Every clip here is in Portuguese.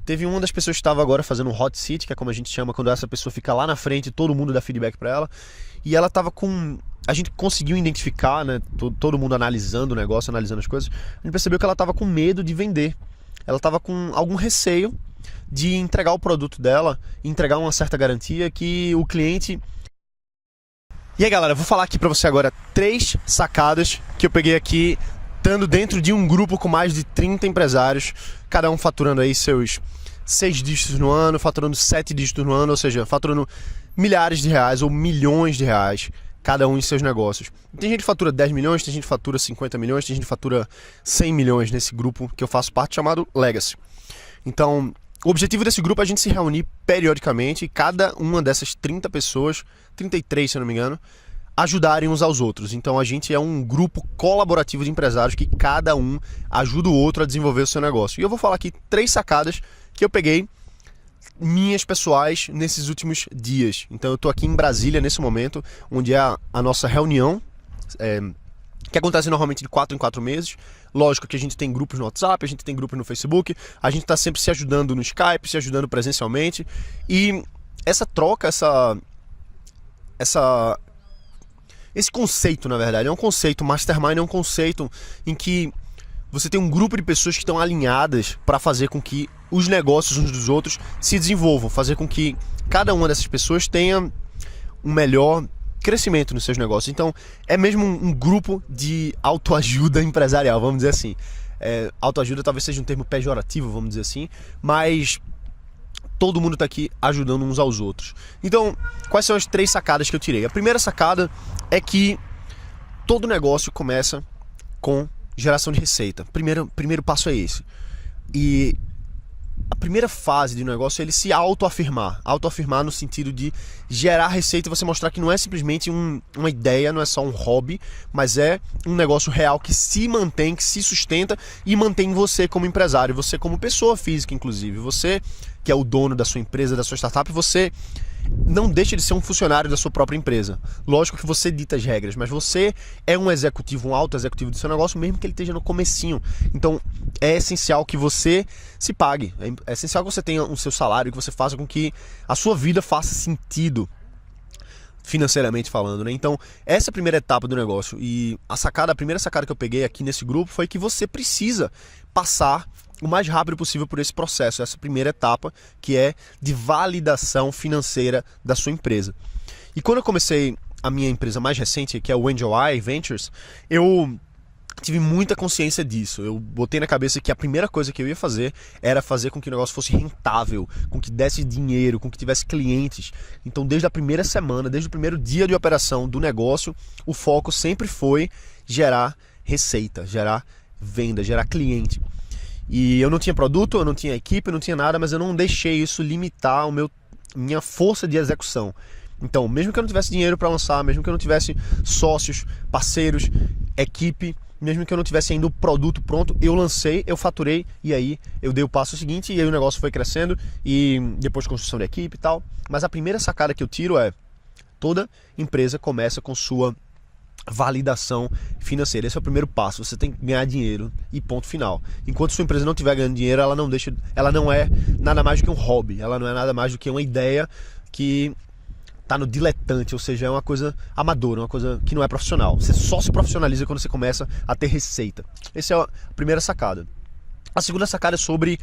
teve uma das pessoas que estava agora fazendo um hot seat, que é como a gente chama quando essa pessoa fica lá na frente e todo mundo dá feedback para ela. E ela estava com... A gente conseguiu identificar, né, todo mundo analisando o negócio, analisando as coisas, a gente percebeu que ela estava com medo de vender. Ela estava com algum receio de entregar o produto dela, entregar uma certa garantia que o cliente... E aí, galera, eu vou falar aqui para você agora 3 sacadas que eu peguei aqui, estando dentro de um grupo com mais de 30 empresários, cada um faturando aí seus 6 dígitos no ano, faturando 7 dígitos no ano, ou seja, faturando milhares de reais ou milhões de reais, cada um em seus negócios. Tem gente que fatura 10 milhões, tem gente que fatura 50 milhões, tem gente que fatura 100 milhões nesse grupo que eu faço parte, chamado Legacy. Então, o objetivo desse grupo é a gente se reunir periodicamente e cada uma dessas 30 pessoas, 33 se eu não me engano, ajudarem uns aos outros. Então a gente é um grupo colaborativo de empresários que cada um ajuda o outro a desenvolver o seu negócio. E eu vou falar aqui 3 sacadas que eu peguei minhas pessoais nesses últimos dias. Então eu estou aqui em Brasília nesse momento, onde é a nossa reunião, que acontece normalmente de 4 em 4 meses. Lógico que a gente tem grupos no WhatsApp, a gente tem grupos no Facebook, a gente está sempre se ajudando no Skype, se ajudando presencialmente. E essa troca, esse conceito, na verdade, é um conceito, Mastermind é um conceito em que você tem um grupo de pessoas que estão alinhadas para fazer com que os negócios uns dos outros se desenvolvam, fazer com que cada uma dessas pessoas tenha um melhor crescimento nos seus negócios. Então, é mesmo um grupo de autoajuda empresarial, vamos dizer assim. Autoajuda talvez seja um termo pejorativo, vamos dizer assim, mas todo mundo está aqui ajudando uns aos outros. Então, quais são as 3 sacadas que eu tirei? A primeira sacada é que todo negócio começa com geração de receita. Primeiro passo é esse. E a primeira fase de um negócio é ele se autoafirmar. Autoafirmar no sentido de gerar receita e você mostrar que não é simplesmente uma ideia, não é só um hobby, mas é um negócio real que se mantém, que se sustenta e mantém você como empresário, você como pessoa física, inclusive. Você que é o dono da sua empresa, da sua startup, você não deixa de ser um funcionário da sua própria empresa. Lógico que você dita as regras, mas você é um executivo, um alto executivo do seu negócio, mesmo que ele esteja no comecinho. Então é essencial que você se pague, é essencial que você tenha o seu salário, que você faça com que a sua vida faça sentido financeiramente falando, né? Então essa é a primeira etapa do negócio. E a primeira sacada que eu peguei aqui nesse grupo foi que você precisa passar o mais rápido possível por esse processo, essa primeira etapa, que é de validação financeira da sua empresa. E quando eu comecei a minha empresa mais recente, que é o Angel Eye Ventures, eu tive muita consciência disso. Eu botei na cabeça que a primeira coisa que eu ia fazer era fazer com que o negócio fosse rentável, com que desse dinheiro, com que tivesse clientes. Então, desde a primeira semana, desde o primeiro dia de operação do negócio, o foco sempre foi gerar receita, gerar venda, gerar cliente. E eu não tinha produto, eu não tinha equipe, eu não tinha nada, mas eu não deixei isso limitar minha força de execução. Então, mesmo que eu não tivesse dinheiro para lançar, mesmo que eu não tivesse sócios, parceiros, equipe, mesmo que eu não tivesse ainda o produto pronto, eu lancei, eu faturei e aí eu dei o passo seguinte e aí o negócio foi crescendo e depois construção de equipe e tal. Mas a primeira sacada que eu tiro é: toda empresa começa com sua validação financeira. Esse é o primeiro passo. Você tem que ganhar dinheiro e ponto final. Enquanto sua empresa não estiver ganhando dinheiro, ela não é nada mais do que um hobby, ela não é nada mais do que uma ideia que está no diletante, ou seja, é uma coisa amadora, uma coisa que não é profissional. Você só se profissionaliza quando você começa a ter receita. Essa é a primeira sacada. A segunda sacada é sobre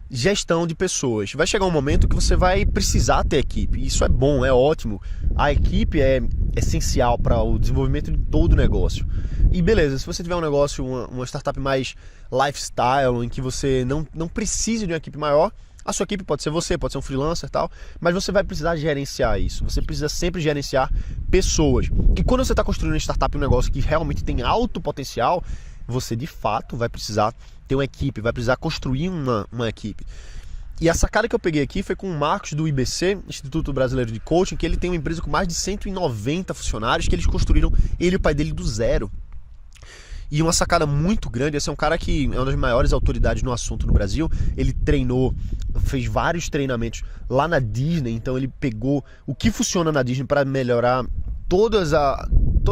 gestão de pessoas. Vai chegar um momento que você vai precisar ter equipe. Isso é bom, é ótimo. A equipe é essencial para o desenvolvimento de todo o negócio. E beleza, se você tiver um negócio, uma startup mais lifestyle, em que você não precisa de uma equipe maior, a sua equipe pode ser você, pode ser um freelancer e tal, mas você vai precisar gerenciar isso. Você precisa sempre gerenciar pessoas. E quando você está construindo uma startup, um negócio que realmente tem alto potencial, você de fato vai precisar ter uma equipe, vai precisar construir uma equipe. E a sacada que eu peguei aqui foi com o Marcos do IBC, Instituto Brasileiro de Coaching, que ele tem uma empresa com mais de 190 funcionários, que eles construíram, ele e o pai dele, do zero. E uma sacada muito grande, esse é um cara que é uma das maiores autoridades no assunto no Brasil. Ele treinou, fez vários treinamentos lá na Disney, então ele pegou o que funciona na Disney para melhorar todas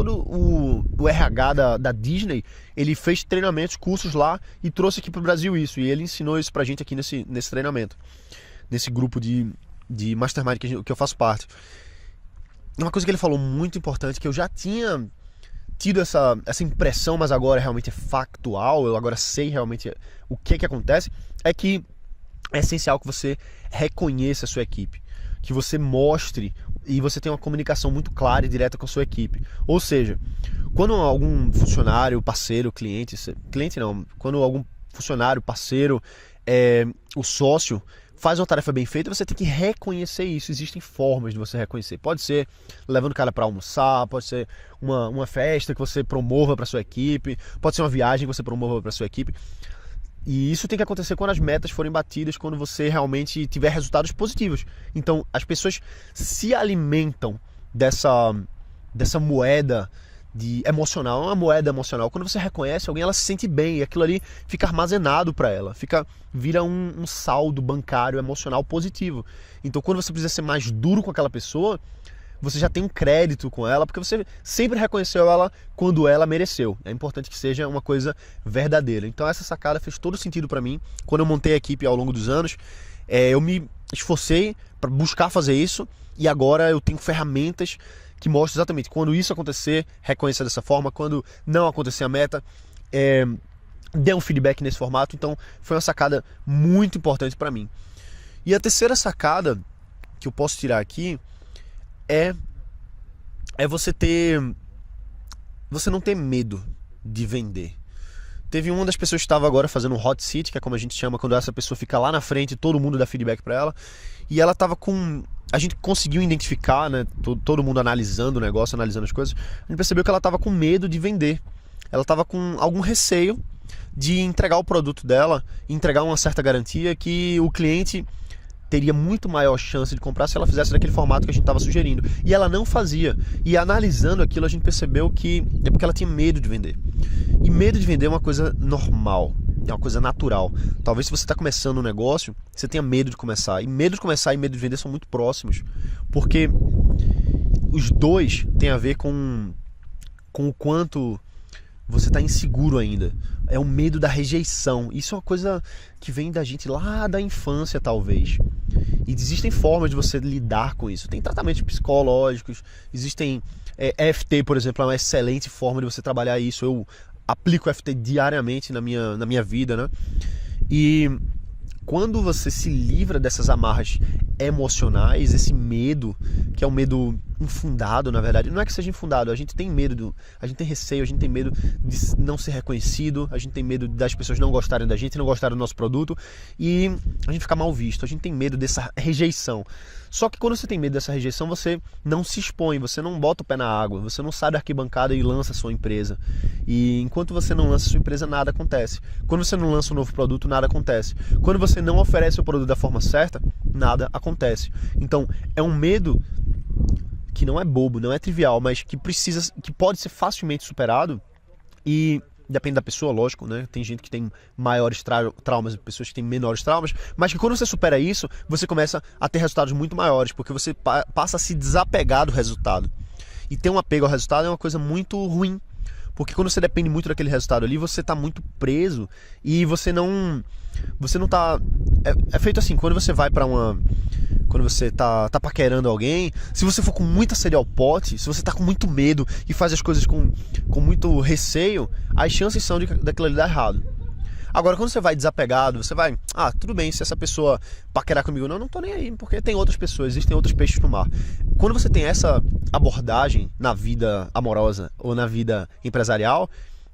o RH da Disney, ele fez treinamentos, cursos lá e trouxe aqui pro Brasil isso. E ele ensinou isso pra gente aqui nesse treinamento, nesse grupo de Mastermind que eu faço parte. Uma coisa que ele falou muito importante, que eu já tinha tido essa impressão, mas agora realmente é factual, eu agora sei realmente o que acontece, é que é essencial que você reconheça a sua equipe, que você mostre e você tenha uma comunicação muito clara e direta com a sua equipe. Ou seja, quando algum funcionário, parceiro, cliente não, quando algum funcionário, parceiro, o sócio faz uma tarefa bem feita, você tem que reconhecer isso. Existem formas de você reconhecer. Pode ser levando o cara para almoçar, pode ser uma festa que você promova para sua equipe, pode ser uma viagem que você promova para sua equipe. E isso tem que acontecer quando as metas forem batidas, quando você realmente tiver resultados positivos. Então, as pessoas se alimentam dessa moeda emocional, é uma moeda emocional. Quando você reconhece alguém, ela se sente bem, e aquilo ali fica armazenado para ela, vira um saldo bancário emocional positivo. Então, quando você precisa ser mais duro com aquela pessoa, você já tem um crédito com ela, porque você sempre reconheceu ela quando ela mereceu. É importante que seja uma coisa verdadeira. Então essa sacada fez todo sentido para mim. Quando eu montei a equipe ao longo dos anos, eu me esforcei para buscar fazer isso, e agora eu tenho ferramentas que mostram exatamente quando isso acontecer, reconhecer dessa forma, quando não acontecer a meta, dê um feedback nesse formato. Então foi uma sacada muito importante para mim. E a terceira sacada que eu posso tirar aqui é você não ter medo de vender. Teve uma das pessoas que estava agora fazendo um hot seat, que é como a gente chama quando essa pessoa fica lá na frente e todo mundo dá feedback para ela, e ela estava a gente conseguiu identificar, né, todo mundo analisando o negócio, analisando as coisas, a gente percebeu que ela estava com medo de vender. Ela estava com algum receio de entregar o produto dela, entregar uma certa garantia que o cliente teria muito maior chance de comprar se ela fizesse daquele formato que a gente estava sugerindo. E ela não fazia. E analisando aquilo, a gente percebeu que é porque ela tinha medo de vender. E medo de vender é uma coisa normal, é uma coisa natural. Talvez se você está começando um negócio, você tenha medo de começar. E medo de começar e medo de vender são muito próximos, porque os dois têm a ver com o quanto você está inseguro ainda. É o medo da rejeição. Isso é uma coisa que vem da gente lá da infância, talvez. E existem formas de você lidar com isso. Tem tratamentos psicológicos, existem EFT, por exemplo, é uma excelente forma de você trabalhar isso. Eu aplico EFT diariamente na minha vida, né? E quando você se livra dessas amarras emocionais, esse medo, que é um medo infundado, na verdade, não é que seja infundado, a gente tem medo, a gente tem receio, a gente tem medo de não ser reconhecido, a gente tem medo das pessoas não gostarem da gente, não gostarem do nosso produto, e a gente fica mal visto, a gente tem medo dessa rejeição. Só que quando você tem medo dessa rejeição, você não se expõe, você não bota o pé na água, você não sai da arquibancada e lança a sua empresa. E enquanto você não lança a sua empresa, nada acontece. Quando você não lança um novo produto, nada acontece. Quando você não oferece o produto da forma certa, nada acontece. Então, é um medo que não é bobo, não é trivial, mas que pode ser facilmente superado, e depende da pessoa, lógico, né? Tem gente que tem maiores traumas, pessoas que têm menores traumas, mas que quando você supera isso, você começa a ter resultados muito maiores, porque você passa a se desapegar do resultado. E ter um apego ao resultado é uma coisa muito ruim, porque quando você depende muito daquele resultado ali, você está muito preso e você não tá... É feito assim, quando você vai para quando você tá paquerando alguém, se você for com muita sede ao pote, se você tá com muito medo e faz as coisas com muito receio, as chances são daquilo ali dar errado. Agora, quando você vai desapegado, você vai, tudo bem, se essa pessoa paquerar comigo, não tô nem aí, porque tem outras pessoas, existem outros peixes no mar. Quando você tem essa abordagem na vida amorosa ou na vida empresarial,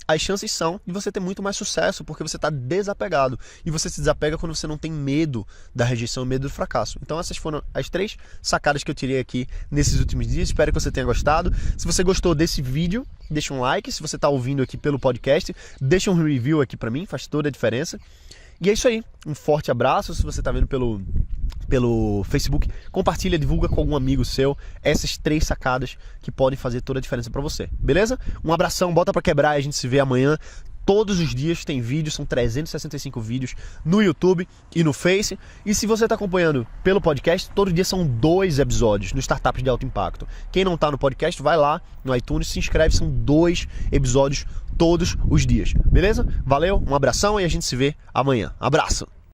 as chances são de você ter muito mais sucesso, porque você está desapegado. E você se desapega quando você não tem medo da rejeição, medo do fracasso. Então essas foram as 3 sacadas que eu tirei aqui nesses últimos dias. Espero que você tenha gostado. Se você gostou desse vídeo, deixa um like. Se você está ouvindo aqui pelo podcast, deixa um review aqui para mim, faz toda a diferença. E é isso aí. Um forte abraço. Se você está vendo pelo Facebook, compartilha, divulga com algum amigo seu essas 3 sacadas que podem fazer toda a diferença para você, beleza? Um abração, bota para quebrar e a gente se vê amanhã. Todos os dias tem vídeo, são 365 vídeos no YouTube e no Face. E se você está acompanhando pelo podcast, todo dia são 2 episódios no Startups de Alto Impacto. Quem não está no podcast, vai lá no iTunes, se inscreve, são 2 episódios todos os dias. Beleza? Valeu, um abração e a gente se vê amanhã. Abraço!